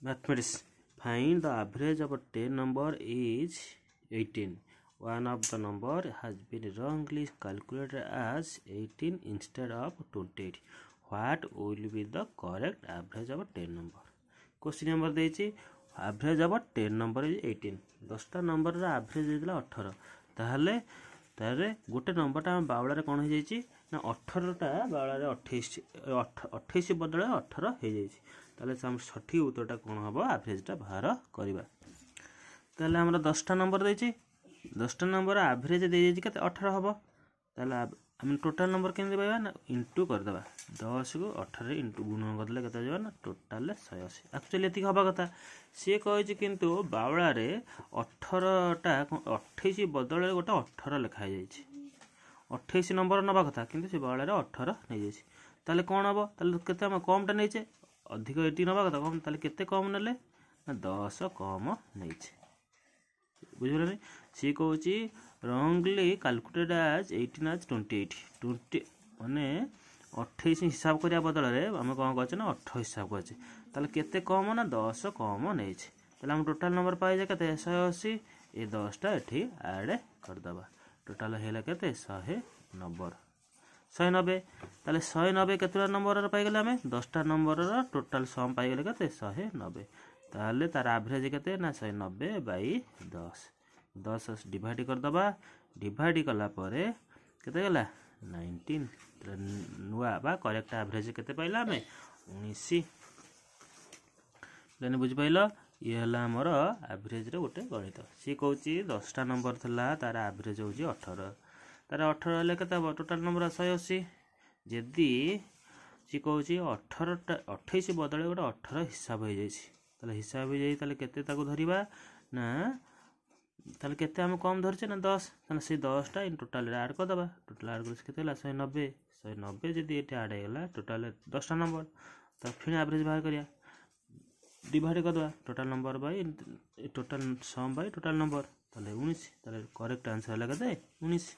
Mathematics. Find the average of 10 number is 18. One of the number has been wrongly calculated as 18 instead of 28. What will be the correct average of 10 number? Question number देइछि average of 10 number is 18. 10टा number रा average देला 18. ताहले तारे गोटे number टा बावला रे कोन हो जाइछि ना 18 टा बावला रे 28 बदले 18 हो जाइछि. ताले हम सठिक उत्तरटा कोन हबो एवरेजटा बाहर करबा. ताले हमरा 10टा नंबर देछि 10टा नंबर एवरेज दे जेछि कते 18 हबो. ताले हम टोटल नंबर केन देबा ना इनटू कर देबा 10 को 18 इनटू गुण करले कते जेबा ना टोटल 180. एक्चुअली एति हबा कथा से कहै किंतु बावला रे 18टा 28 बदले गोटे 18 लिखा जाइछि 28 नंबर नबा कथा किंतु से बावला रे 18 नै जाइछि. ताले कोन हबो ताले कते हम कमटा नैछे अधिक 80 नबा कथा कम ताले केते कम नेले ना 10 कम नैछे. बुझिबले नै सी कहूची रॉन्गली कैलकुलेटेड एज 18 एज 28 20 माने 28 हिसाब करिया बदल रे हम कोन कहछ ना 18 हिसाब कहछ ताले केते कम ना 10 कम नैछे. ताले हम टोटल नंबर पाइ जे केते 180 ए 10 टा एठी ऐड कर दबा टोटल हेला केते 190 190. ताले 190 केतरा नंबर रे पाइ गेले हमें 10टा नंबर रा टोटल सम पाइ गेले केते 190. ताले तार एवरेज केते ना 190 बाई 10 10 डिवाइड कर दबा डिवाइड कला परे केते गेला 19. नुआ बा करेक्ट एवरेज केते पाइला हमें 19. लेने बुझ पाइलो ये हला हमर एवरेज रे गोटे गणित. सी कहूची 10टा नंबर थला तार एवरेज होची 18 तार 18 ले केते टोटल नंबर 180 जदी सी कहूची 28 बदले गोटे 18 हिसाब हो जाइछि ताले हिसाब हो जाई ताले केते ताको धरिबा ना ताले केते हम कम धरछे ना 10 ताले से 10 टा इन टोटल ऐड कर दबा टोटल ऐड कर केते ला 190 जदी एटा ऐड हैला टोटल 10 टा नंबर त फिर एवरेज बाहर करिया डिवाइड कर दबा total number by total sum by total number ताले 19 ताले करेक्ट आंसर हला केते 19.